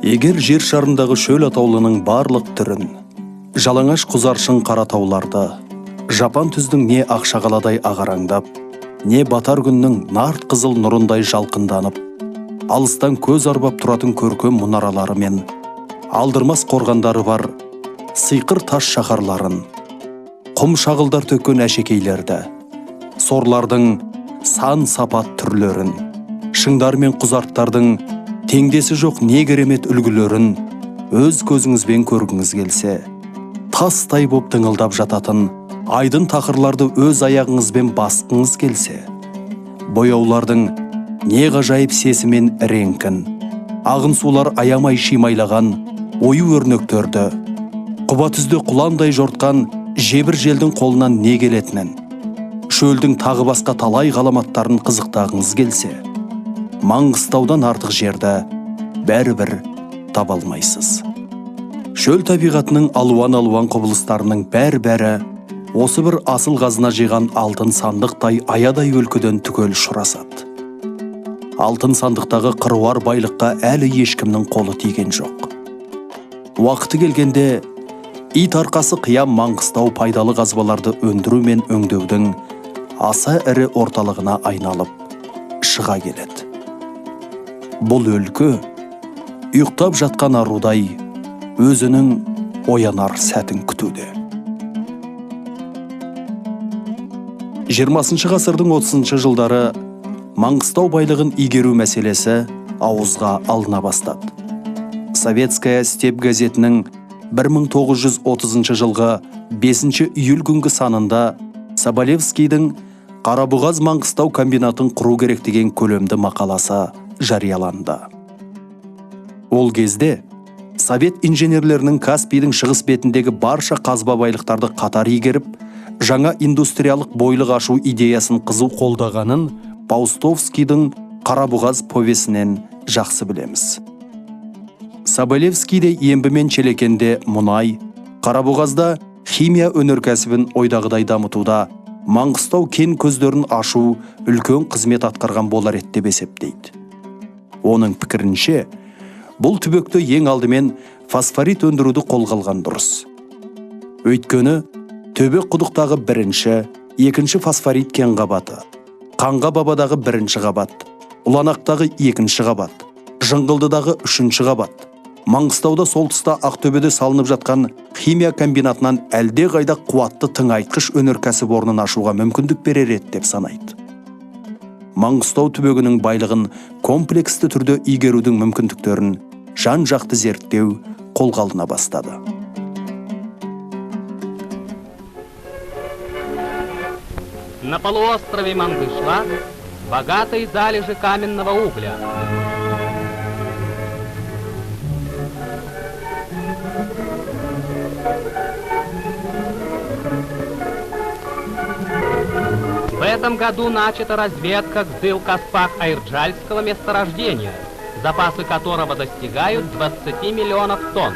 Егер жер шарындағы шөл атаулының барлық түрін, жалаңаш құзаршын қара тауларды, жапан түздің не ақшағаладай ағараңдап, не батар күннің нарт қызыл нұрындай жалқынданып, алыстан көз арбап тұратын көркем мұнаралары мен алдырмас қорғандары бар сиқыр таш шаһарларын, құм шағылдар төккен әшекейлерді, сорлардың сан сапат түрлерін, шыңдар мен құзарттардың теңдесі жоқ не керемет үлгілерін өз көзіңізбен көргіңіз келсе, тастай боп тыңылдап жататын айдын тақырларды өз аяғыңызбен басқыңыз келсе, бояулардың не ғажайып сесімен реңкін, ағын сулар аямай шимайлаған ою өрнектерді, құба түзде құландай жортқан жебір желдің қолынан не келетінін, шөлдің тағы басқа талай ғаламаттарын қызықтағыңыз келсе, Маңғыстаудан артық жерді бәрібір таба алмайсыз. Шөл табиғатының алуан құбылыстарының бәрі осы бір асыл қазына жиған алтын сандықтай аядай өлкеден түгел шұрасады. Алтын сандықтағы қыруар байлыққа әлі ешкімнің қолы тиген жоқ. Уақыты келгенде ит арқасы қиям Маңғыстау пайдалы қазбаларды өндіру мен өңдеудің аса ірі орталығына айналып шыға келеді. Бұл өлкө ұйықтап жатқан арудай өзінің оянар сәтін күтуде. 20 ғасырдың 30 жылдары Маңғыстау байлығын игеру мәселесі ауызға алына бастады. Советская степь газетінің 1930 жылғы 5 июль күнгі санында Соболевскийдің Қарабұғаз Маңғыстау комбинатын құру керек деген көлемді мақаласы жарияланды. Ол кезде Совет инженерлерінің Каспийдің шығыс бетіндегі барша қазба байлықтарды қатар игеріп, жаңа индустриялық бойлық ашу идеясын қызу қолдағанын Паустовскийдің Қарабұғаз повесінен жақсы білеміз. Соболевскийде ембі мен челекенде мұнай, Қарабұғазда химия өнеркәсібін ойдағыдай дамытуда Маңғыстау кен көздерін ашу үлкен қызмет атқарған болар еді деп есептейді. Оның пікірінше, бұл түбекті ең алдымен фосфорит өндіруді қолға алған дұрыс. Өйткені, төбе құдықтағы бірінші, екінші фосфорит кен қабаты, Қанға бабадағы бірінші қабат, Ұланақтағы екінші қабат, Жыңғылдыдағы үшінші қабат, Маңғыстауда сол тұста Ақтөбеде салынып жатқан химия комбинатынан әлде қайда қуатты тыңайтқыш өнеркәсіп орнын ашуға мүмкіндік берер еді деп санайды. Маңғыстау түбегінің байлығын комплексті түрде игерудің мүмкіндіктерін жан-жақты зерттеу қолға алына бастады. На полуострове Мандышла богатые залежи каменного угля. В этом году начата разведка Гдыл-Каспак-Айрджальского месторождения, запасы которого достигают 20 миллионов тонн.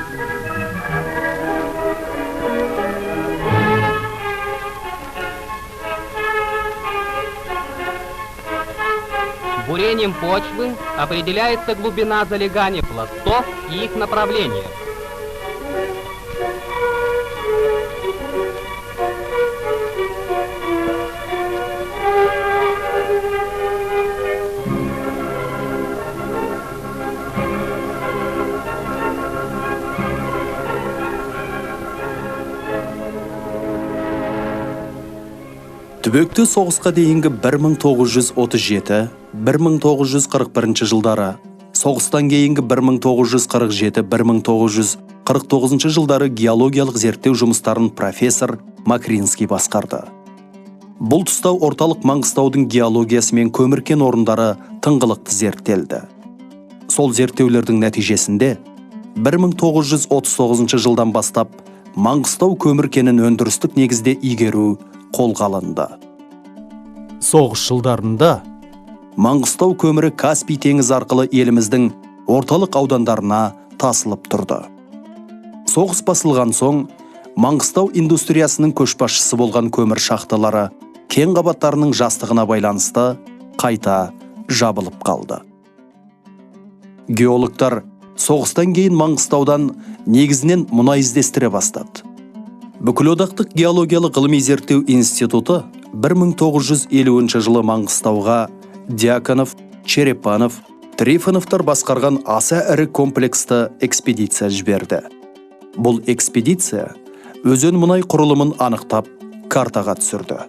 Бурением почвы определяется глубина залегания пластов и их направление. Түбекті соғысқа дейінгі 1937-1941 жылдары, соғыстан кейінгі 1947-1949 жылдары геологиялық зерттеу жұмыстарын профессор Макринский басқарды. Бұл тұста орталық Маңғыстаудың геологиясы мен көмір кен орындары тыңғылықты зерттелді. Сол зерттеулердің нәтижесінде 1939 жылдан бастап Маңғыстау көмір кенін өндірістік негізде игеру қолға алынды. Соғыс жылдарында Маңғыстау көмірі Каспий теңізі арқылы еліміздің орталық аудандарына тасылып тұрды. Соғыс басылған соң Маңғыстау индустриясының көшбасшысы болған көмір шахталары кен қабаттарының жастығына байланысты қайта жабылып қалды. Геологтар Соғыстан кейін Маңғыстаудан негізінен мұнай іздестіре бастады. Бүкілодақтық геологиялық ғылыми зерттеу институты 1950 жылы Маңғыстауға Дьяконов, Черепанов, Трифоновтар басқарған аса ірі комплексті экспедиция жіберді. Бұл экспедиция өзен мұнай құрылымын анықтап, картаға түсірді.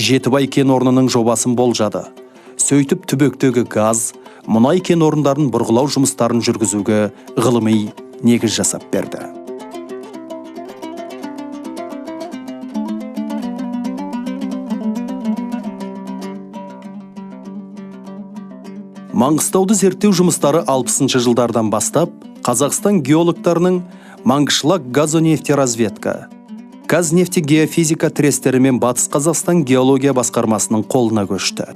Жетібай кен орнының жобасын болжады. Сөйтіп түбектегі газ, мұнай кен орындарын бұрғылау жұмыстарын жүргізуге ғылыми негіз жасап берді. Маңғыстауды зерттеу жұмыстары 60 жылдардан бастап, Қазақстан геологтарының Маңғышлак газонефтеразведка, Казнефтегеофизика трестерімен Батыс Қазақстан геология басқармасының қолына көшті.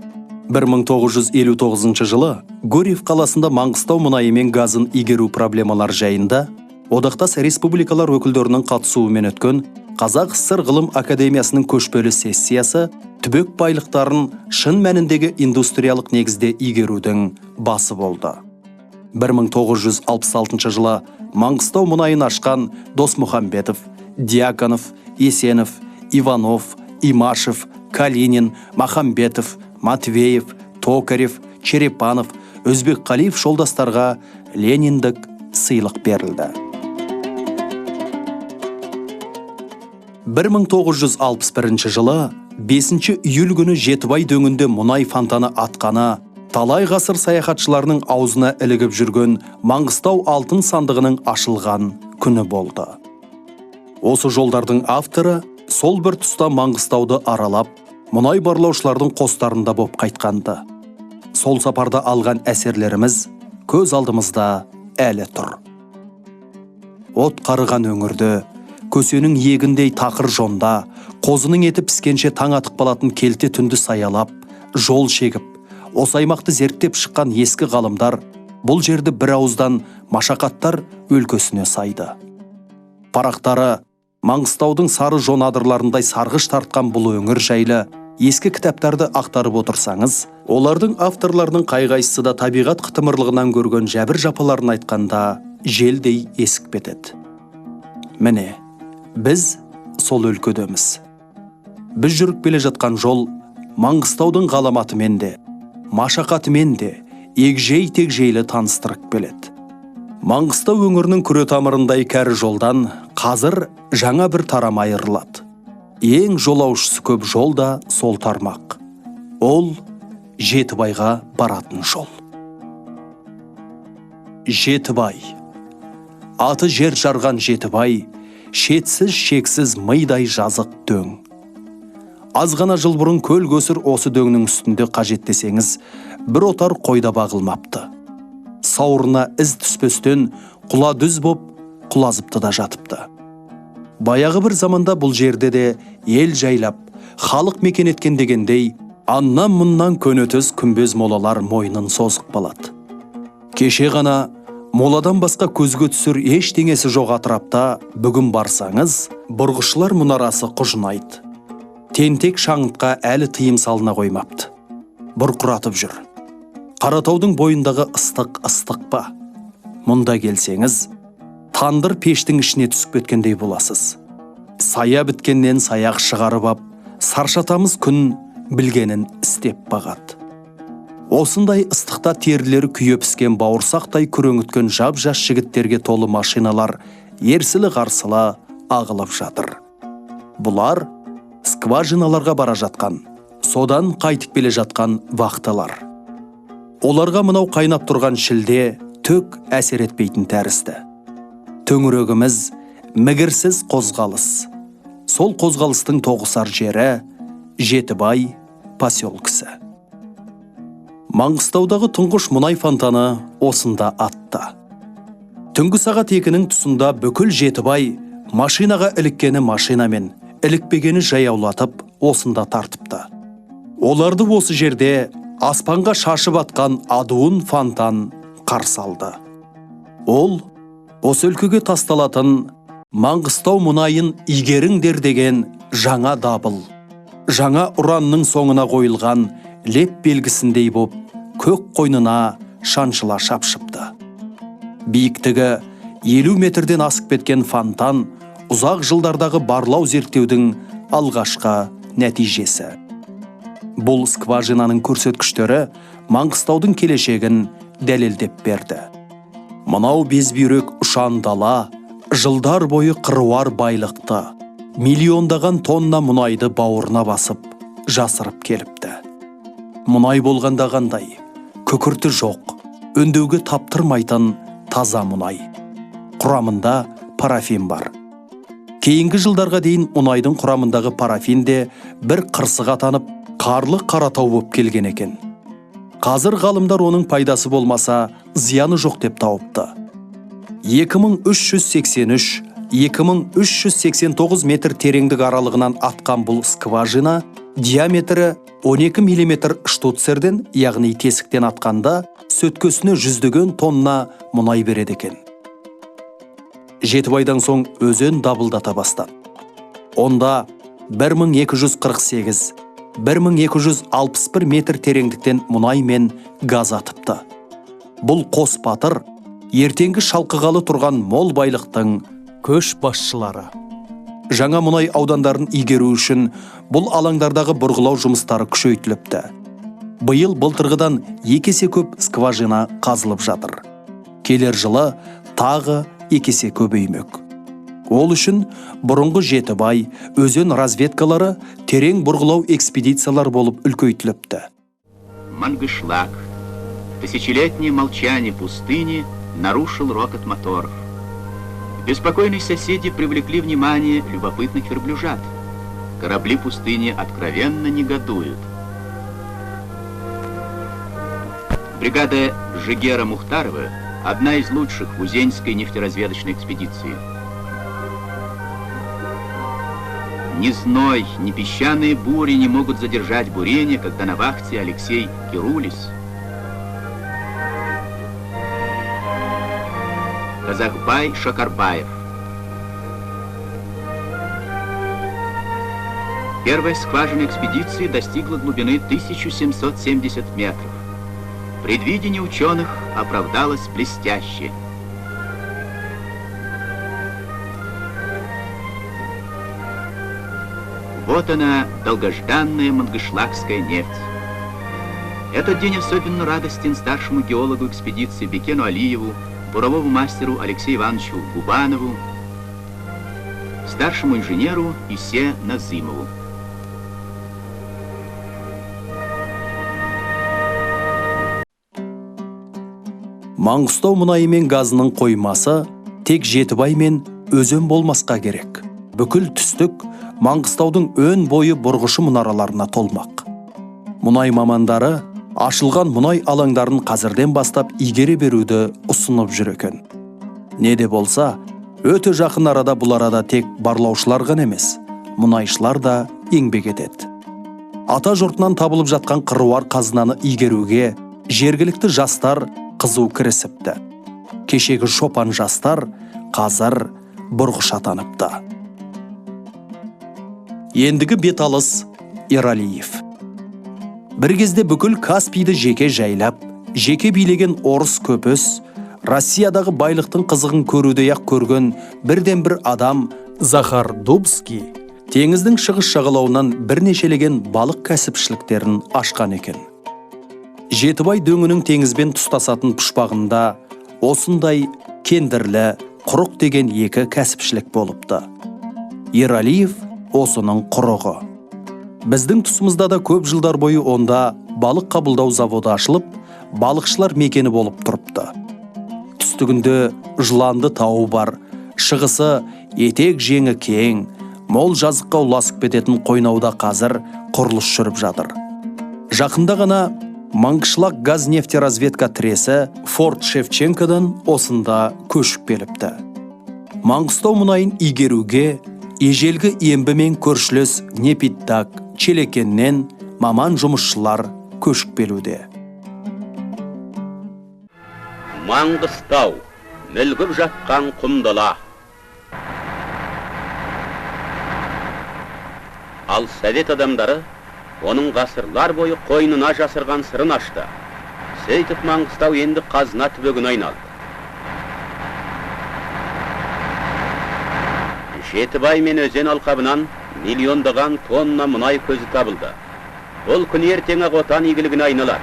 1959 жылы Гурьев қаласында Маңғыстау мұнайы мен газын игеру проблемалар жайында одақтас республикалар өкілдерінің қатысуымен өткен Қазақ СССР ғылым академиясының көшпелі сессиясы түбек байлықтарын шын мәніндегі индустриялық негізде игерудің басы болды. 1966 жылы Маңғыстау мұнайын ашқан Досмұхамбетов, Дьяконов, Есенов, Иванов, Имашев, Калинин, Махамбетов, Матвеев, Токарев, Черепанов, Өзбекқалиев жолдастарға Лениндік сыйлық берілді. 1961 жылы 5 июль күні Жетібай дөңінде мұнай фонтаны атқаны, талай ғасыр саяхатшыларының аузына ілігіп жүрген Маңғыстау алтын сандығының ашылған күні болды. Осы жолдардың авторы сол бір тұста Маңғыстауды аралап, мұнай барлаушылардың қостарында боп қайтқанды. Сол сапарда алған әсерлеріміз көз алдымызда әлі тұр. От қарыған өңірді, көсенің егіндей тақыр жонда, қозының еті піскенше таң атып қалатын келте түнді саялап, жол шегіп, осы аймақты зерттеп шыққан ескі ғалымдар бұл жерді бір ауыздан Машақаттар өлкесіне сайды. Парақтары Маңғыстаудың сары жон адырларындай сарғыш тартқан бұл өңір жайлы ескі кітаптарды ақтарып отырсаңыз, олардың авторларының қайғайсысы да табиғат қытымырлығынан көрген жәбір жапаларын айтқанда желдей есік бетеді. Міне, біз сол өлкөдеміз. Біз жүріп келе жатқан жол Маңғыстаудың ғаламатымен де, машақатымен де егжей-тегжейлі таныстырып келеді. Маңғыстау өңірінің күре тамырындай кәрі жолдан қазір жаңа бір тарам айырылады. Ең жолаушысы көп жолда сол тармақ. Ол Жетібайға баратын жол. Жетібай. Аты жер жарған Жетібай, шетсіз шексіз мыйдай жазық дөң. Аз ғана жыл бұрын көл көсір осы дөңнің үстінде қажеттесеңіз, бір отар қойда бағылмапты. Сауырына із түспестен құла дүз боп, құлазыпты да жатыпты. Баяғы бір заманда бұл жерде де ел жайлап, халық мекен еткен дегендей, аннан мұннан көнетіз күмбез молалар мойнын созық балады. Кеше ғана моладан басқа көзге түсір ештеңесі жоқ атырапта бүгін барсаңыз, бұрғышылар мұнарасы құжынайды. Тентек шаңытқа әлі тыйым салына қоймапты. Бұрқыратып жүр. Қаратаудың бойындағы ыстық па? Мұнда келсеңіз, тандыр пештің ішіне түсіп кеткендей боласыз. Сая біткеннен саяқ шығарып ап, саршатамыз күн білгенін істеп бағады. Осындай ыстықта терілері күйе піскен бауырсақтай күреңіткен жап-жас жігіттерге толы машиналар ерсілі-қарсылы ағылып жатыр. Бұлар скважиналарға бара жатқан, содан қайтып келе жатқан вақтылар. Оларға мынау қайнап тұрған шілде төк әсер етпейтін тәрізді. Төңірегіміз мігірсіз қозғалыс. Сол қозғалыстың тоғысар жері Жетібай поселкісі. Маңғыстаудағы тұңғыш мұнай фонтаны осында атты. Түнгі сағат 2-нің тұсында бүкіл Жетібай машинаға іліккені машинамен, ілікпегені жаяулатып осында тартыпты. Оларды осы жерде аспанға шашып атқан адуын фонтан қарсы алды. Ол осы өлкеге тасталатын Маңғыстау мұнайын игеріңдер деген жаңа дабыл, жаңа ұранның соңына қойылған леп белгісіндей боп көк қойнына шаншыла шапшыпты. Биіктігі 50 метрден асып кеткен фонтан ұзақ жылдардағы барлау зерттеудің алғашқы нәтижесі. Бұл скважинаның көрсеткіштері Маңғыстаудың келешегін дәлелдеп берді. Мынау безбүйрек ұшан дала, жылдар бойы қыруар байлықты, миллиондаған тонна мұнайды бауырына басып, жасырып келіпті. Мұнай болғанда қандай, күкірті жоқ, өндеуге таптырмайтын таза мұнай. Құрамында парафин бар. Кейінгі жылдарға дейін мұнайдың құрамындағы парафин де бір қырсық атанып, қарлы Қаратау болып келген екен. Қазір ғалымдар оның пайдасы болмаса, зияны жоқ деп тауыпты. 2383-2389 метр тереңдік аралығынан атқан бұл скважина диаметрі 12 мм штуцерден, яғни тесіктен атқанда, сөткесіне 100 тонна мұнай береді екен. Жетібайдан соң өзен дабылдата бастады. Онда 1248-1261 метр тереңдіктен мұнай мен газ атыпты. Бұл қос батыр ертеңгі шалқығалы тұрған мол байлықтың көш басшылары. Жаңа мұнай аудандарын игеру үшін бұл алаңдардағы бұрғылау жұмыстары күшейтіліпті. Биыл былтырғыдан 2 есе көп скважина қазылып жатыр. Келер жылы тағы 2 есе көбеймек. Ол үшін бұрынғы Жетібай, өзен разведкалары терең бұрғылау экспедициялар болып үлкейтіліпті. Мангышлак. Тысячелетнее молчание пустыни нарушил рокот моторов. Беспокойные соседи привлекли внимание любопытных верблюжат. Корабли пустыни откровенно негодуют. Бригада Жигера Мухтарова – одна из лучших в Узеньской нефтеразведочной экспедиции. Ни зной, ни песчаные бури не могут задержать бурение, когда на вахте Алексей Кирулис, Казахбай Шакарбаев. Первая скважина экспедиции достигла глубины 1770 метров. Предвидение ученых оправдалось блестяще. Вот она, долгожданная мангышлакская нефть. Этот день особенно радостен старшему геологу экспедиции Бекену Алиеву, буровому мастеру Алексею Ивановичу Губанову, старшему инженеру Исе Назымову. Маңғыстау мұнайы мен газының қоймасы тек Жетібай мен өзен болмасқа керек. Бүкіл түстік Маңғыстаудың өн бойы бұрғышы мұнараларына толмақ. Мұнай мамандары ашылған мұнай алаңдарын қазірден бастап игере беруді ұсынып жүр екен. Не де болса, өте жақын арада бұл арада тек барлаушылар ғана емес, мұнайшылар да еңбек етеді. Ата жұртынан табылып жатқан қыруар қазынаны игеруге жергілікті жастар қызу кірісіпті. Кешегі шопан жастар қазір бұрғыш атаныпты. Ендігі беталыс Ералиев. Бір кезде бүкіл Каспийді жеке жайлап, жеке билеген орыс көпіс, Россиядағы байлықтың қызығын көрудей-ақ көрген бірден бір адам Захар Дубский теңіздің шығыс жағалауынан бірнешелеген балық кәсіпшіліктерін ашқан екен. Жетібай дөңінің теңізбен тұстасатын пұшпағында осындай кендірлі, құрық деген екі кәсіпшілік болыпты. Ералиев осының құрығы. Біздің тұсымызда да көп жылдар бойы онда балық қабылдау заводы ашылып, балықшылар мекені болып тұрыпты. Түстігінде Жыланды тауы бар, шығысы етек жеңі кең, мол жазыққа ұласып кететін қойнауда қазір құрылыс жүріп жатыр. Жақында ғана Маңғышлак газ нефтеразведка тресі Форт Шевченкодан осында көшіп келіпті. Маңғыстау мұнайын игеруге ежелгі ембімен көршілес Непиттак, Челекеннен маман жұмысшылар көшіп келуде. Маңғыстау, мүлгіп жатқан құмдала. Ал совет адамдары оның ғасырлар бойы қойнына жасырған сырын ашты. Сөйтіп Маңғыстау енді қазына түбегін айналды. Жетібай мен өзен алқабынан миллиондаған тонна мұнай көзі табылды. Бұл күн ертеңі отан игілігіне айналады.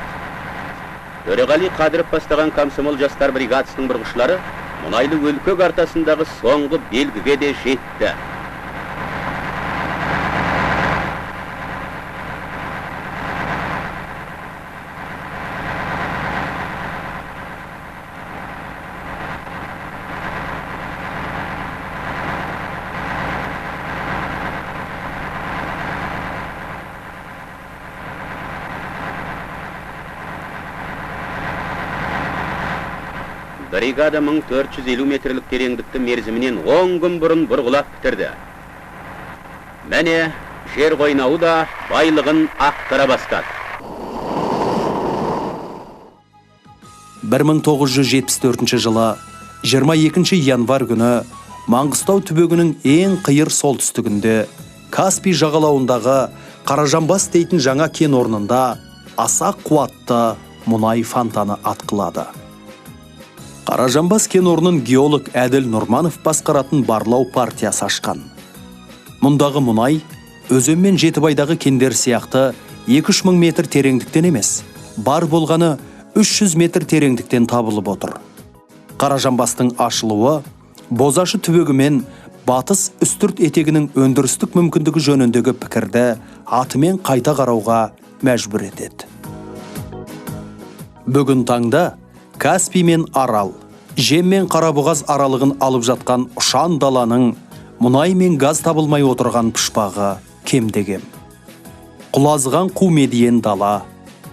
Төреғали Қадыров бастаған комсомол жастар бригадасының бұрғышылары мұнайлы өлкө картасындағы соңғы белгіге де жетті. Бригада 1450 метрлік тереңдікті мерзімінен 10 күн бұрын бұрғылап бітірді. Мәне, жер қойнауы да байлығын ақтара бастады. 1974 жылы 22 январ күні Маңғыстау түбегінің ең қиыр солтүстігінде Каспий жағалауындағы Қаражанбас дейтін жаңа кен орнында аса қуатты мұнай фонтаны атқылады. Қаражанбас кен орнын геолог Әділ Нұрманов басқаратын барлау партиясы ашқан. Мұндағы мұнай өзен мен Жетібайдағы кендер сияқты 2-3 мың метр тереңдіктен емес, бар болғаны 300 метр тереңдіктен табылып отыр. Қаражанбастың ашылуы Бозашы түбегі мен батыс үстірт етегінің өндірістік мүмкіндігі жөніндегі пікірді атымен қайта қарауға мәжбүр етеді. Бүгін таңда Каспий мен Арал, Жем мен Қарабұғаз аралығын алып жатқан ұшан даланың мұнай мен газ табылмай отырған пұшпағы кемдегем. Құлазған қу медиен дала.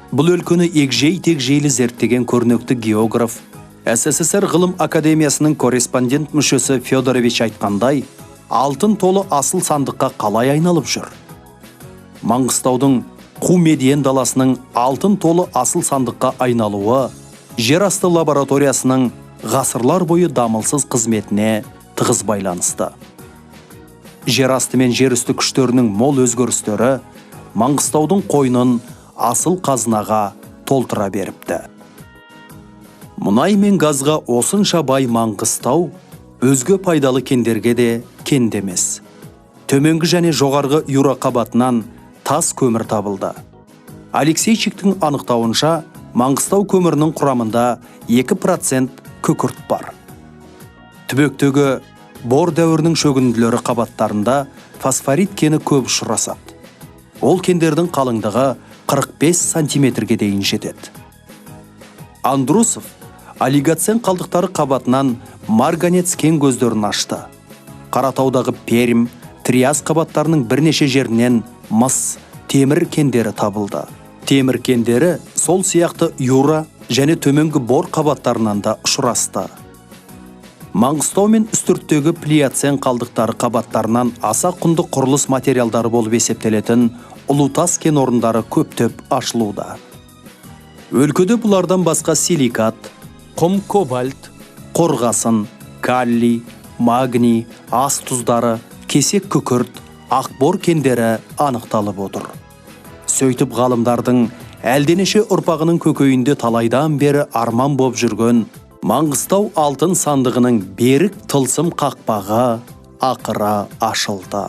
Бұл өлкені егжей-тегжейлі зерттеген көрнекті географ, СССР ғылым академиясының корреспондент мүшесі Федорович айтқандай, алтын толы асыл сандыққа қалай айналып жүр. Маңғыстаудың қу медиен даласының алтын толы асыл сандыққа айналуы жерасты лабораториясының ғасырлар бойы дамылсыз қызметіне тығыз байланысты. Жерасты мен жерүсті күштерінің мол өзгерістері Маңғыстаудың қойнын асыл қазынаға толтыра беріпті. Мұнай мен газға осынша бай Маңғыстау өзге пайдалы кендерге де кендемес. Төменгі және жоғарғы юра қабатынан тас көмір табылды. Алексейчиктің анықтауынша Маңғыстау көмірінің құрамында 2% күкірт бар. Түбектегі бор дәуірінің шөгінділері қабаттарында фосфорит кені көп ұшырасады. Ол кендердің қалыңдығы 45 сантиметрге дейін жетеді. Андрусов олигоцен қалдықтары қабатынан марганец кен көздерін ашты. Қаратаудағы Перім, Триас қабаттарының бірнеше жерінен мыс, темір кендері табылды. Темір кендері сол сияқты юра және төменгі бор қабаттарынан да ұшырасты. Маңғыстау мен үстірттегі плиоцен қалдықтары қабаттарынан аса құнды құрылыс материалдары болып есептелетін ұлутас кен орындары көптеп ашылуда. Өлкөде бұлардан басқа силикат, құм кобальт, қорғасын, каллий, магний, ас тұздары, кесек күкірт, ақбор кендері анықталып отыр. Сөйтіп ғалымдардың әлденеше ұрпағының көкейінде талайдан бері арман боп жүрген Маңғыстау алтын сандығының берік тылсым қақпағы ақыра ашылды.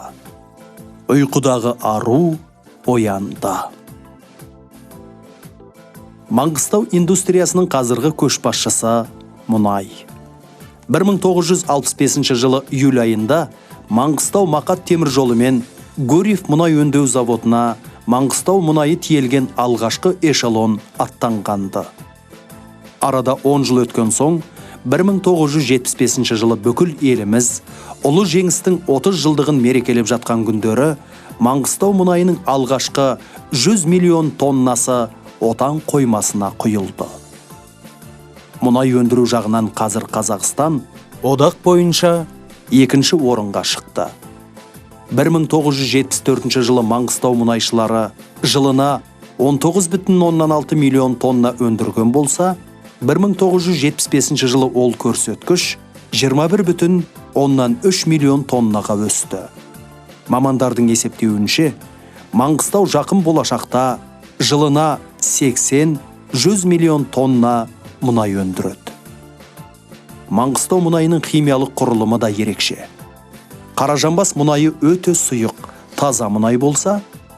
Ұйқыдағы ару оянды. Маңғыстау индустриясының қазіргі көшбасшысы мұнай. 1965 жылы июль айында Маңғыстау Мақат темір жолы мен Гурьев мұнай өңдеу заводына Маңғыстау мұнайы тиелген алғашқы эшелон аттанғанды. Арада 10 жыл өткен соң, 1975 жылы бүкіл еліміз ұлы жеңістің 30 жылдығын мерекелеп жатқан күндері Маңғыстау мұнайының алғашқы 100 миллион тоннасы отан қоймасына құйылды. Мұнай өндіру жағынан қазір Қазақстан одақ бойынша екінші орынға шықты. 1974 жылы Маңғыстау мұнайшылары жылына 19,6 миллион тонна өндірген болса, 1975 жылы ол көрсеткіш 21,3 миллион тоннаға өсті. Мамандардың есептеуінше, Маңғыстау жақын болашақта жылына 80-100 миллион тонна мұнай өндіреді. Маңғыстау мұнайының химиялық құрылымы да ерекше. Қаражанбас мұнайы өте сұйық, таза мұнай болса,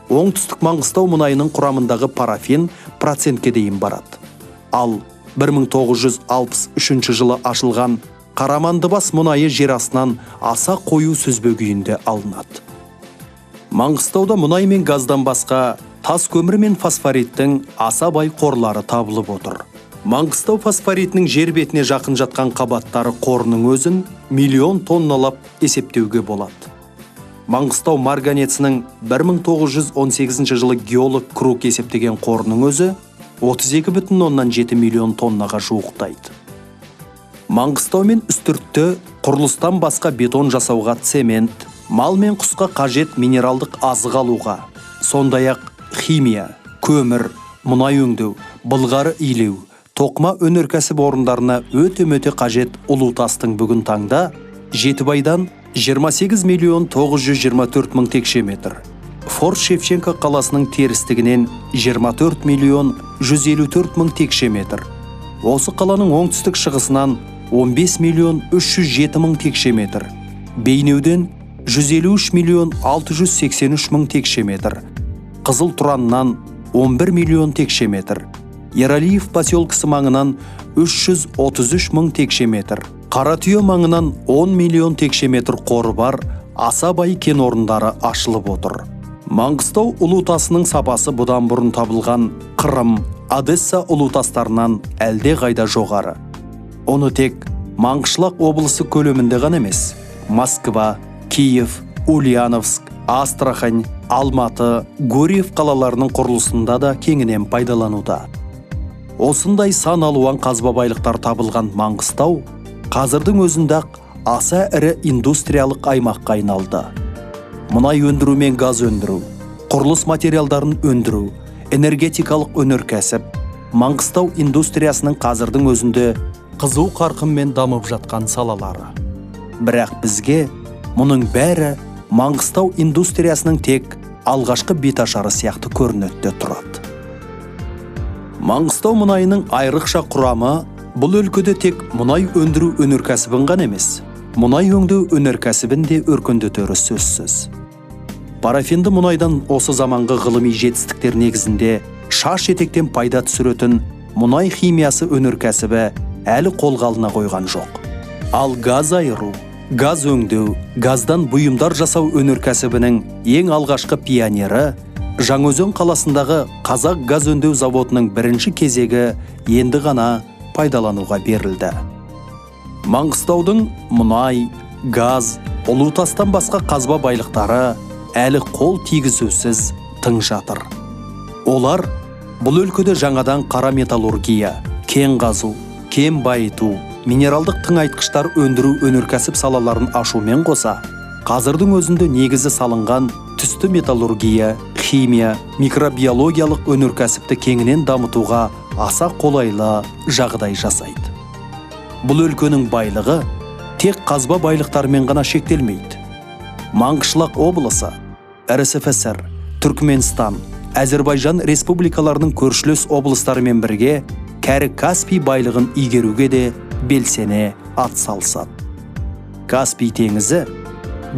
оңтүстік Маңғыстау мұнайының құрамындағы парафин процентке дейін барады. Ал 1963 жылы ашылған Қарамандыбас мұнайы жер астынан аса қою сүзбе күйінде алынады. Маңғыстауда мұнай мен газдан басқа тас көмір мен фосфориттің аса бай қорлары табылып отыр. Маңғыстау фосфоритінің жер бетіне жақын жатқан қабаттары қорының өзін миллион тонналап есептеуге болады. Маңғыстау марганецінің 1918 жылы геолог Крук есептеген қорының өзі 32,7 миллион тоннаға жуықтайды. Маңғыстау мен үстіртті құрылыстан басқа бетон жасауға цемент, мал мен құсқа қажет минералдық азық алуға, сондай-ақ химия, көмір, мұнай өңдеу, былғары илеу, тоқыма өнеркәсіп орындарына өте қажет ұлы тастың бүгін таңда Жетібайдан 28 миллион 924 мың текше метр, Форт Шевченко қаласының терістігінен 24 миллион 154 мың текше метр, осы қаланың оңтүстік шығысынан 15 миллион 307 мың текше метр, Бейнеуден 153 миллион 683 мың текше метр, Қызыл Тұраннан 11 миллион текше метр, Ералиев поселкісі маңынан 333 мың текше метр, Қаратүйе маңынан 10 миллион текше метр қоры бар аса бай кен орындары ашылып отыр. Маңғыстау ұлутасының сапасы бұдан бұрын табылған Қырым, Одесса ұлутастарынан әлде қайда жоғары. Оны тек Маңғышлақ облысы көлемінде ғана емес, Москва, Киев, Ульяновск, Астрахань, Алматы, Гурьев қалаларының құрылысында да кеңінен пайдалануда. Осындай сан алуан қазба байлықтар табылған Маңғыстау қазірдің өзінде-ақ аса ірі индустриялық аймаққа айналды. Мұнай өндіру мен газ өндіру, құрылыс материалдарын өндіру, энергетикалық өнеркәсіп, Маңғыстау индустриясының қазірдің өзінде қызу қарқынмен дамып жатқан салалары. Бірақ бізге мұның бәрі Маңғыстау индустриясының тек алғашқы беташары сияқты көрінеді тұрады. Маңғыстау мұнайының айрықша құрамы бұл өлкеде тек мұнай өндіру өнеркәсібін ғана емес, мұнай өңдеу өнеркәсібін де өркендетері сөзсіз. Парафинді мұнайдан осы заманғы ғылыми жетістіктер негізінде шаш етектен пайда түсіретін мұнай химиясы өнеркәсібі әлі қолға алына қойған жоқ. Ал газ айыру, газ өңдеу, газдан бұйымдар жасау өнеркәсібінің ең алғашқы пионері Жаңаөзен қаласындағы Қазақ газ өңдеу заводының бірінші кезегі енді ғана пайдалануға берілді. Маңғыстаудың мұнай, газ, ұлутастан басқа қазба байлықтары әлі қол тигізусіз тың жатыр. Олар бұл өлкеде жаңадан қара металлургия, кен қазу, кен байыту, минералдық тыңайтқыштар өндіру өнеркәсіп салаларын ашумен қоса, қазірдің өзінде негізі салынған түсті металлургия, химия, микробиологиялық өнеркәсіпті кеңінен дамытуға аса қолайлы жағдай жасайды. Бұл өлкенің байлығы тек қазба байлықтарымен ғана шектелмейді. Маңғышлақ облысы, РСФСР, Түркменстан, Әзербайжан республикаларының көршілес облыстарымен бірге кәрі Каспий байлығын игеруге де белсене атсалысады. Каспий теңізі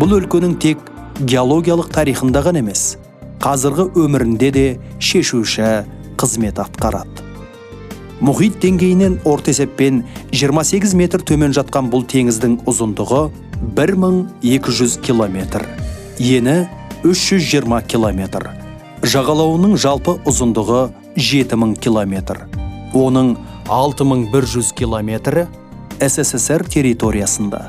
бұл өлкенің тек геологиялық тарихында ғана емес, қазіргі өмірінде де шешуші қызмет атқарады. Мұхит деңгейінен орта есеппен 28 метр төмен жатқан бұл теңіздің ұзындығы 1200 километр, ені 320 километр, жағалауының жалпы ұзындығы 7000 километр. Оның 6100 километрі СССР территориясында.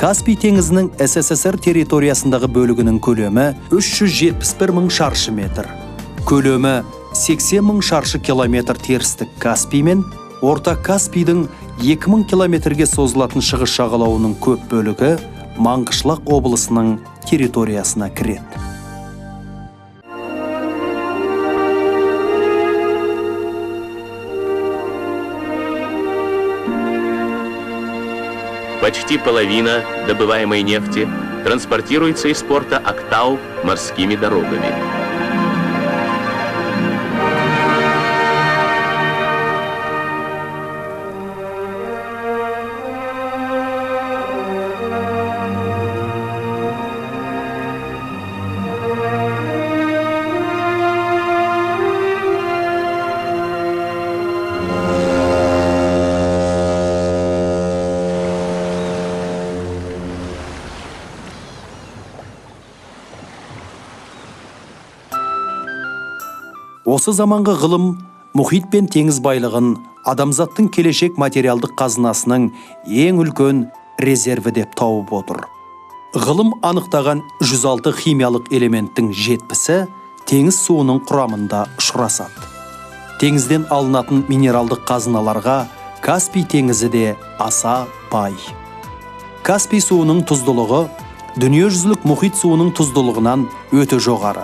Каспий теңізінің СССР территориясындағы бөлігінің көлемі 371 мың шаршы метр. Көлемі 80 мың шаршы километр терістік Каспий мен орта Каспийдің 2000 километрге созылатын шығыс жағалауының көп бөлігі Маңғышлақ облысының территориясына кіреді. Почти половина добываемой нефти транспортируется из порта Актау морскими дорогами. Осы заманғы ғылым мұхит пен теңіз байлығын адамзаттың келешек материалдық қазынасының ең үлкен резерві деп тауып отыр. Ғылым анықтаған 106 химиялық элементтің 70-і теңіз суының құрамында ұшырасады. Теңізден алынатын минералдық қазыналарға Каспий теңізі де аса бай. Каспий суының тұздылығы дүниежүзілік мұхит суының тұздылығынан өте жоғары.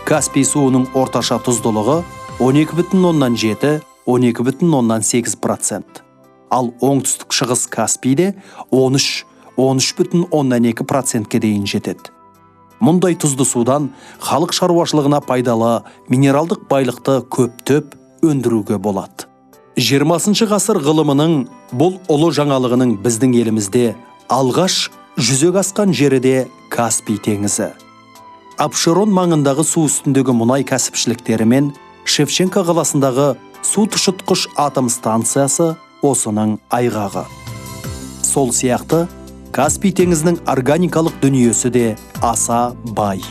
Каспий суының орташа тұздылығы 12,7-12,8%. Ал оңтүстік шығыс Каспийде 13,2%-ке дейін жетеді. Мұндай тұзды судан халық шаруашылығына пайдалы минералдық байлықты көптеп өндіруге болады. 20 ғасыр ғылымының бұл ұлы жаңалығының біздің елімізде алғаш жүзеге асқан жері де Каспий теңізі. Апшерон маңындағы су үстіндегі мұнай кәсіпшіліктері мен Шевченко қаласындағы су тұшытқыш атом станциясы осының айғағы. Сол сияқты Каспий теңізінің органикалық дүниесі де аса бай.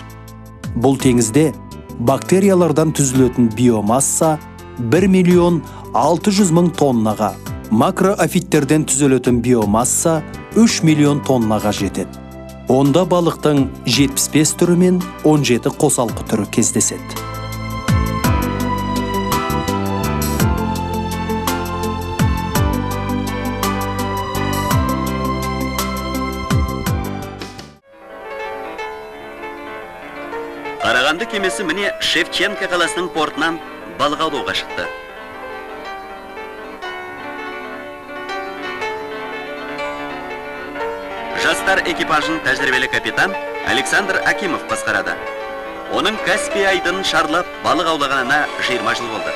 Бұл теңізде бактериялардан түзілетін биомасса 1,600,000 тоннаға, макрофиттерден түзілетін биомасса 3 миллион тоннаға жетеді. Онда балықтың 75 түрі мен 17 қосалқы түрі кездеседі. Қарағанды кемесі міне Шевченко қаласының портынан балық аулауға шықты. Жастар экипажын тәжірибелі капитан Александр Акимов басқарады. Оның Каспий айдынын шарлап балық аулағанына 20 жыл болды.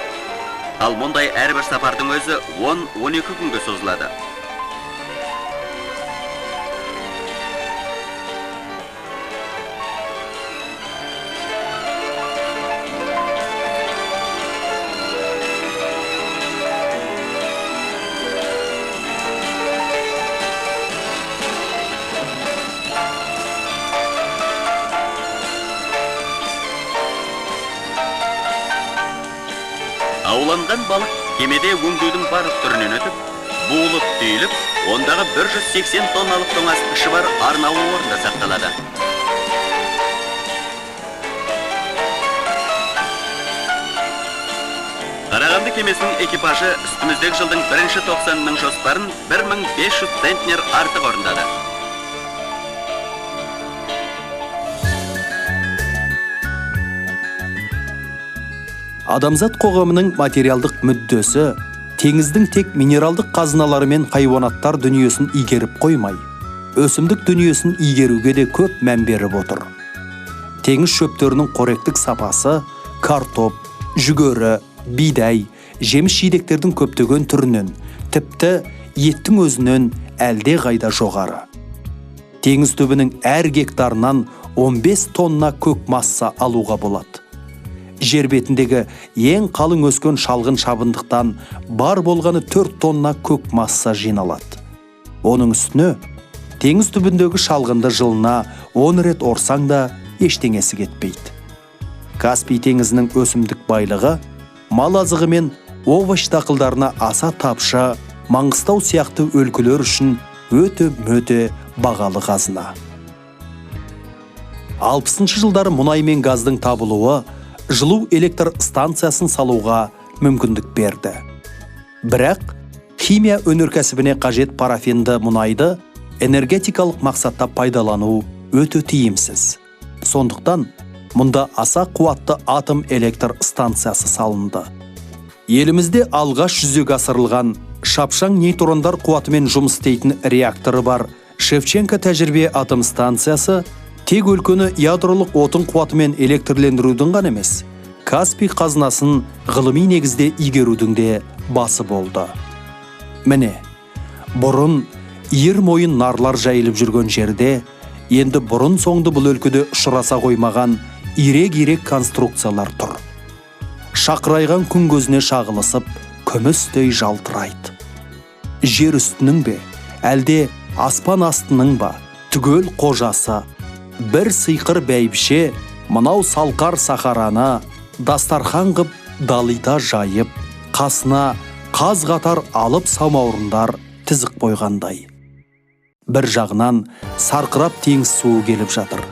Ал мұндай әрбір сапардың өзі 10-12 күнге созылады. Ауланған балық кемеде өңдеудің барлық түрінен өтіп, буылып түйіліп, ондағы 180 тонналық тоңазытқышы бар арнаулы орында сақталады. Қарағанды кемесінің экипажы үстіміздегі жылдың 1-90-ның жоспарын 1500 центнер артық орындады. Адамзат қоғамының материалдық мүддесі теңіздің тек минералдық қазыналары мен хайуанаттар дүниесін игеріп қоймай, өсімдік дүниесін игеруге де көп мән беріп отыр. Теңіз шөптерінің қоректік сапасы картоп, жүгері, бидай, жеміс-жидектердің көптеген түрінен, тіпті еттің өзінен әлде қайда жоғары. Теңіз түбінің әр гектарынан 15 тонна көк масса алуға болады. Жер бетіндегі ең қалың өскен шалғын шабындықтан бар болғаны 4 тонна көк масса жиналады. Оның үстіне теңіз түбіндегі шалғынды жылына 10 рет орсаң да ештеңесі кетпейді. Каспий теңізінің өсімдік байлығы мал азығы мен овощ дақылдарына аса тапшы, Маңғыстау сияқты өлкелер үшін өте бағалы қазына. 60-шы жылдары мұнай мен газдың табылуы жылу электр станциясын салуға мүмкіндік берді. Бірақ химия өнеркәсібіне қажет парафинді мұнайды энергетикалық мақсатта пайдалану өте тиімсіз. Сондықтан мұнда аса қуатты атом электр станциясы салынды. Елімізде алғаш жүзеге асырылған шапшаң нейтрондар қуатымен жұмыс істейтін реакторы бар Шевченко тәжірибе атом станциясы тек өлкені ядролық отын қуатымен электрлендірудің ғана емес, Каспий қазынасын ғылыми негізде игерудің де басы болды. Міне, бұрын иір мойын нарлар жайылып жүрген жерде, енді бұрын соңды бұл өлкеде ұшыраса қоймаған ирек конструкциялар тұр. Шақырайған күн көзіне шағылысып, күмістей жалтырайды. Жер үстінің бе, әлде аспан астының ба, түгел қожасы, бір сыйқыр бәйбіше мынау салқар сахараны дастархан қып, далита жайып, қасына қаз қатар алып самаурындар тізік қойғандай. Бір жағынан сарқырап теңіз суы келіп жатыр.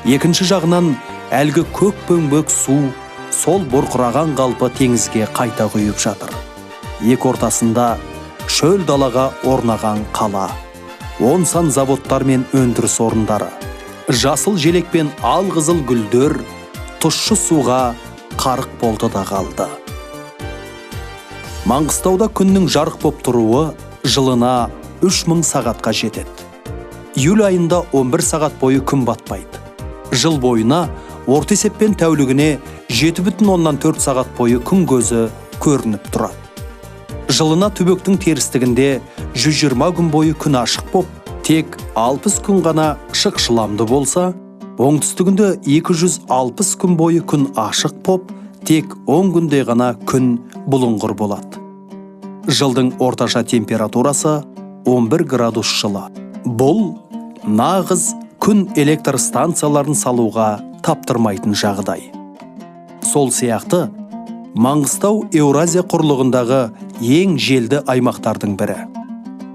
Екінші жағынан әлгі көк бөңбөк су сол бұрқыраған қалпы теңізге қайта құйып жатыр. Екі ортасында шөл далаға орнаған қала, онсан заводтар мен өндіріс орындары, жасыл желек пен алқызыл гүлдер тұщы суға қарық болды да қалды. Маңғыстауда күннің жарық боп тұруы жылына 3000 сағатқа жетеді. Июль айында 11 сағат бойы күн батпайды. Жыл бойына орта есеппен тәулігіне 7,4 сағат бойы күн көзі көрініп тұрады. Жылына түбектің терістігінде 120 күн бойы күн ашық боп, тек 60 күн ғана шықшыламды болса, оңтүстігінде 260 күн бойы күн ашық боп, тек 10 күнде ғана күн бұлыңғыр болады. Жылдың орташа температурасы 11 градус жылы. Бұл нағыз күн электр станцияларын салуға таптырмайтын жағдай. Сол сияқты, Маңғыстау Еуразия құрлығындағы ең желді аймақтардың бірі.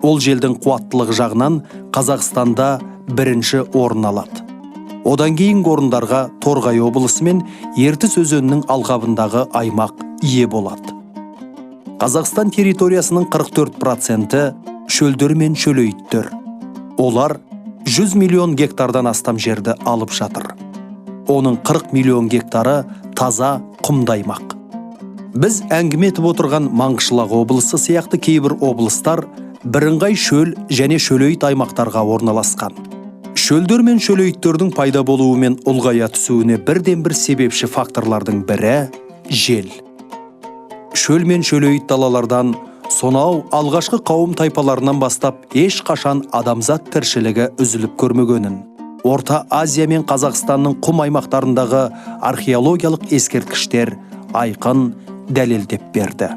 Ол желдің қуаттылығы жағынан Қазақстанда бірінші орын алады. Одан кейінгі орындарға Торғай облысы мен Ертіс өзенінің алқабындағы аймақ ие болады. Қазақстан территориясының 44% шөлдер мен шөлейттер. Олар 100 миллион гектардан астам жерді алып жатыр. Оның 40 миллион гектары таза құмды аймақ. Біз әңгіме етіп отырған Маңғышлақ облысы сияқты кейбір облыстар бірыңғай шөл және шөлейт аймақтарға орналасқан. Шөлдер мен шөлейттердің пайда болуы мен ұлғая түсуіне бірден бір себепші факторлардың бірі жел. Шөл мен шөлейт далалардан сонау алғашқы қауым тайпаларынан бастап ешқашан адамзат тіршілігі үзіліп көрмегенін Орта Азия мен Қазақстанның құм аймақтарындағы археологиялық ескерткіштер айқын дәлелдеп берді.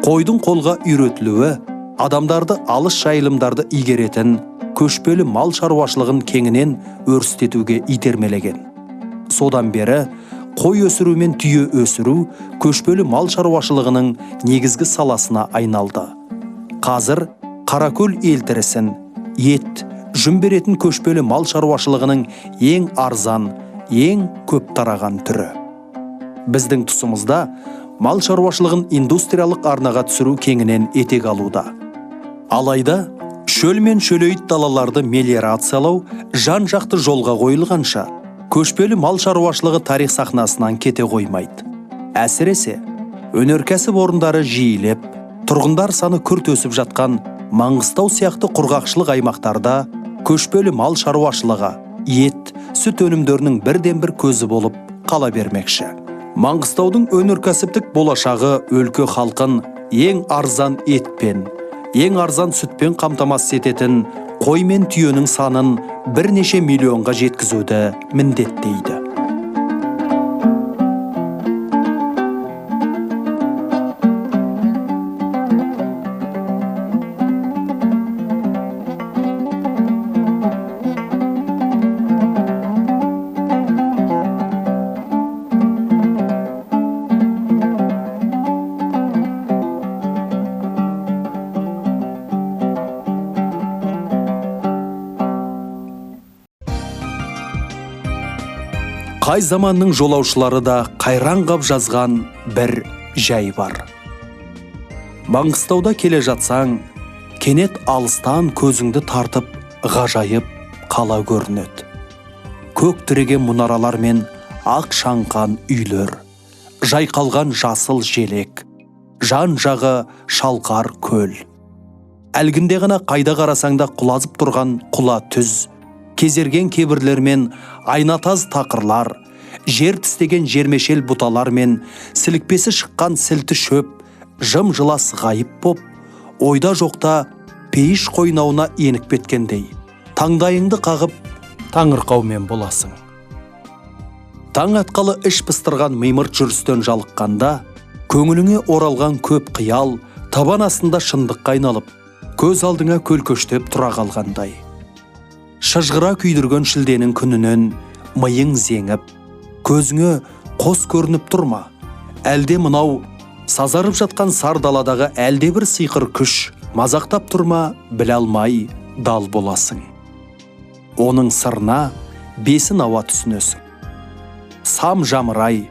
Қойдың қолға үйретілуі адамдарды алыс жайылымдарды игеретін көшпелі мал шаруашылығын кеңінен өрістетуге итермелеген. Содан бері қой өсіру мен түйе өсіру көшпелі мал шаруашылығының негізгі саласына айналды. Қазір Қаракөл елтірісін, ет, жүн беретін көшпелі мал шаруашылығының ең арзан, ең көп тараған түрі. Біздің тұсымызда мал шаруашылығын индустриялық арнаға түсіру кеңінен етек алуда. Алайда, шөл мен шөлейт далаларды мелиорациялау жан-жақты жолға қойылғанша, көшпелі мал шаруашылығы тарих сахнасынан кете қоймайды. Әсіресе, өнеркәсіп орындары жиілеп, тұрғындар саны күрт өсіп жатқан Маңғыстау сияқты құрғақшылық аймақтарда көшпелі мал шаруашылығы, ет, сүт өнімдерінің бірден бір көзі болып қала бермекші. Маңғыстаудың өнеркәсіптік болашағы өлке халқын ең арзан етпен, ең арзан сүтпен қамтамасыз ететін қой мен түйенің санын бірнеше миллионға жеткізуді міндеттейді. Қай заманның жолаушылары да қайран қап жазған бір жай бар. Маңғыстауда келе жатсаң, кенет алыстан көзіңді тартып, ғажайып қала көрінеді. Көк тіреген мұнаралар мен ақ шаңқан үйлер, жайқалған жасыл желек, жан жағы шалқар көл. Әлгінде ғана қайда қарасаңда құлазып тұрған құла түз, кезерген кебірлер мен айнатаз тақырлар, жер тістеген жермешел бұталар мен сілікпесі шыққан сілті шөп, жым жылас ғайып боп, ойда жоқта пейіш қойнауына еніп кеткендей, таңдайыңды қағып, таңырқаумен боласың. Таң атқалы іш пыстырған мимырт жүрістен жалыққанда, көңіліңе оралған көп қиял, табан астында шындыққа айналып, көз алдыңа көлкөштеп тұра қалғандай. Шыжғыра күйдірген шілденің күнінен миың зеңіп, көзіңе қос көрініп тұрма, әлде мынау сазарып жатқан сар даладағы әлде бір сиқыр күш мазақтап тұрма, біле алмай дал боласың. Оның сырына бесін ауа түсінесің. Сам жамырай,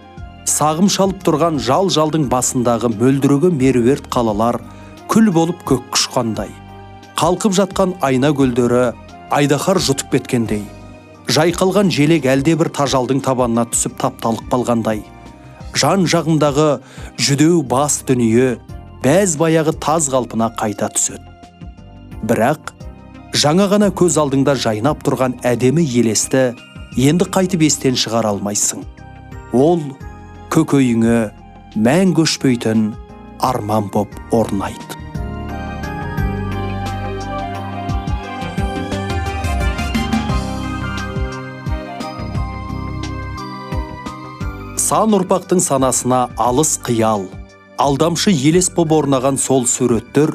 сағым шалып тұрған жал-жалдың басындағы мөлдірігі меруерт қалалар күл болып көк құшқандай. Қалқып жатқан айна гүлдері айдаһар жұтып кеткендей. Жайқалған желек әлде бір тажалдың табанына түсіп тапталып қалғандай. Жан жағындағы жүдеу бас дүние бәз баяғы таз қалпына қайта түседі. Бірақ жаңа ғана көз алдыңда жайнап тұрған әдемі елесті енді қайтып естен шығара алмайсың. Ол көкейіңе мәңгі өшпейтін арман боп орнайды. Сан ұрпақтың санасына алыс қиял, алдамшы елес боп орнаған сол суреттер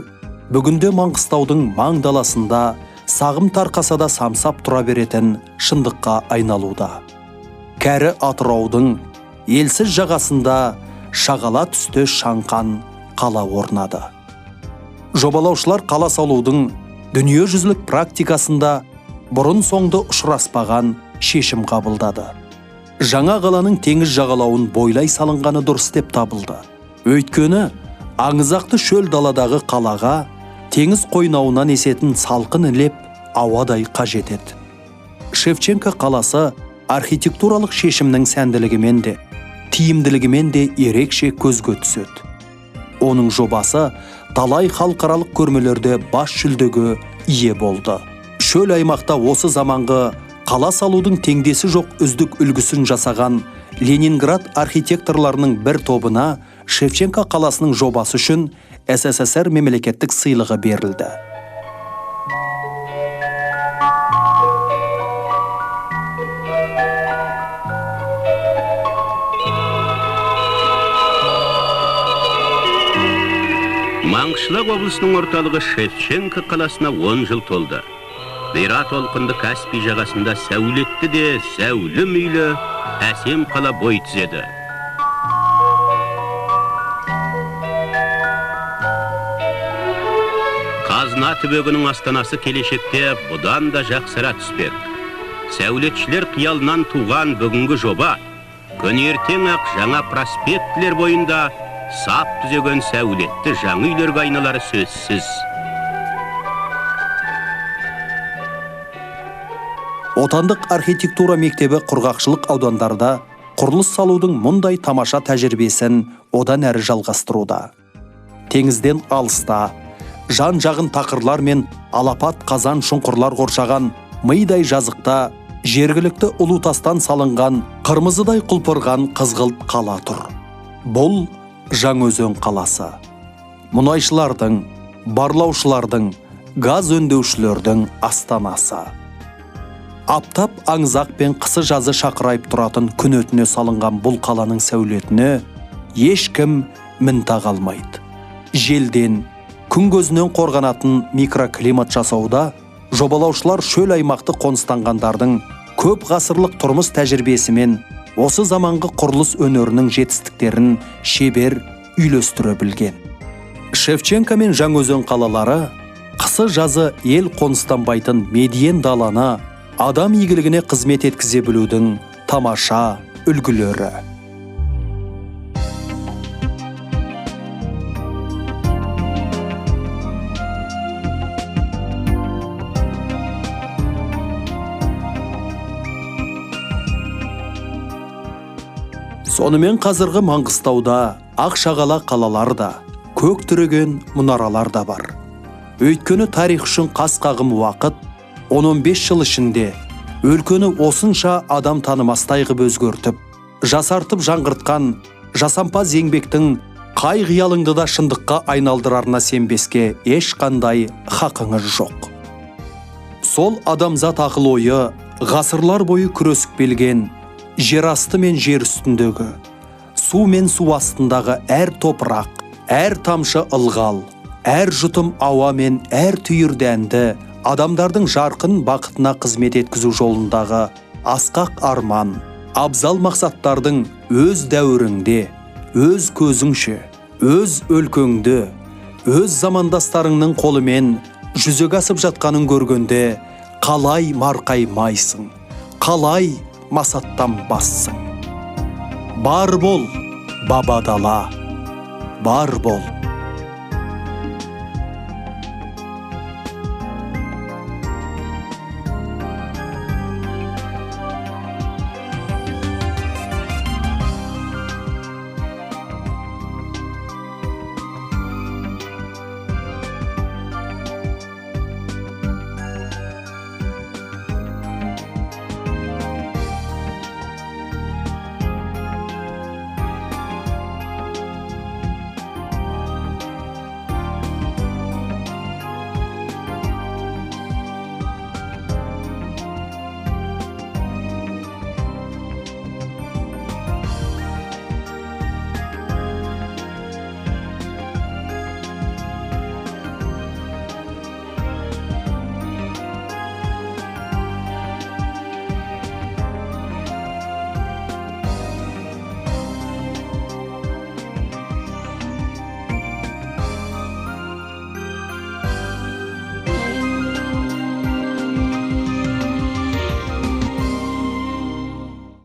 бүгінде Маңғыстаудың маң даласында сағым тарқасада самсап тұра беретін шындыққа айналуда. Кәрі Атыраудың елсіз жағасында шағала түсті шаңқан қала орнады. Жобалаушылар қала салудың дүниежүзілік практикасында бұрын соңды ұшыраспаған шешім қабылдады. Жаңа қаланың теңіз жағалауын бойлай салынғаны дұрыс деп табылды. Өйткені аңызақты шөл даладағы қалаға теңіз қойнауынан есетін салқын леп ауадай қажет еді. Шевченко қаласы архитектуралық шешімнің сәнділігімен де, тиімділігімен де ерекше көзге түседі. Оның жобасы талай халықаралық көрмелерде бас жүлдеге ие болды. Шөл аймақта осы заманғы қала салудың теңдесі жоқ үздік үлгісін жасаған Ленинград архитекторларының бір тобына Шевченко қаласының жобасы үшін СССР мемлекеттік сыйлығы берілді. Маңғышлақ облысының орталығы Шевченко қаласына 10 жыл толды. Бейра толқынды Каспий жағасында сәулетті де сәулім үйлі әсем қала бой түзеді. Қазына түбегінің астанасы келешекте бұдан да жақсыра түспек. Сәулетшілер қиялынан туған бүгінгі жоба көнертең ақ жаңа проспектілер бойында сап түзеген сәулетті жаңа үйлерге айналары сөзсіз. Отандық архитектура мектебі құрғақшылық аудандарда құрылыс салудың мұндай тамаша тәжірибесін одан әрі жалғастыруда. Теңізден алыста, жан жағын тақырлар мен алапат қазан шұңқырлар қоршаған мидай жазықта жергілікті ұлы тастан салынған қырмызыдай құлпырған қызғылт қала тұр. Бұл Жаңаөзен қаласы. Мұнайшылардың, барлаушылардың, газ өндеушілердің астанасы. Аптап аңзақ пен қысы жазы шақырайып тұратын күн өтіне салынған бұл қаланың сәулетіне ешкім мін таға алмайды. Желден, күн көзінен қорғанатын микроклимат жасауда жобалаушылар шөл аймақты қоныстанғандардың көп ғасырлық тұрмыс тәжірибесімен осы заманғы құрылыс өнерінің жетістіктерін шебер үйлестіре білген. Шевченко мен Жаңаөзен қалалары қысы жазы ел қоныстанбайтын медиен даланы адам игілігіне қызмет еткізе білудің тамаша үлгілері. Сонымен қазіргі Маңғыстауда ақшағала қалалар да, көк түреген мұнаралар да бар. Өйткені тарих үшін қасқағым уақыт 10-15 жыл ішінде өлкені осынша адам танымастай ғып өзгертіп, жасартып жаңғыртқан жасампаз еңбектің қай қиялыңды да шындыққа айналдырарына сенбеске ешқандай хақыңыз жоқ. Сол адамзат ақыл ойы ғасырлар бойы күресіп келген жер асты мен жер үстіндегі, су мен су астындағы әр топырақ, әр тамшы ылғал, әр жұтым ауа мен әр түйір дәнді адамдардың жарқын бақытына қызмет еткізу жолындағы асқақ арман, абзал мақсаттардың өз дәуіріңде, өз көзіңше, өз өлкөңді, өз замандастарыңның қолымен жүзеге асып жатқанын көргенде қалай марқаймайсың, қалай масаттанбассың. Бар бол, баба дала, бар бол.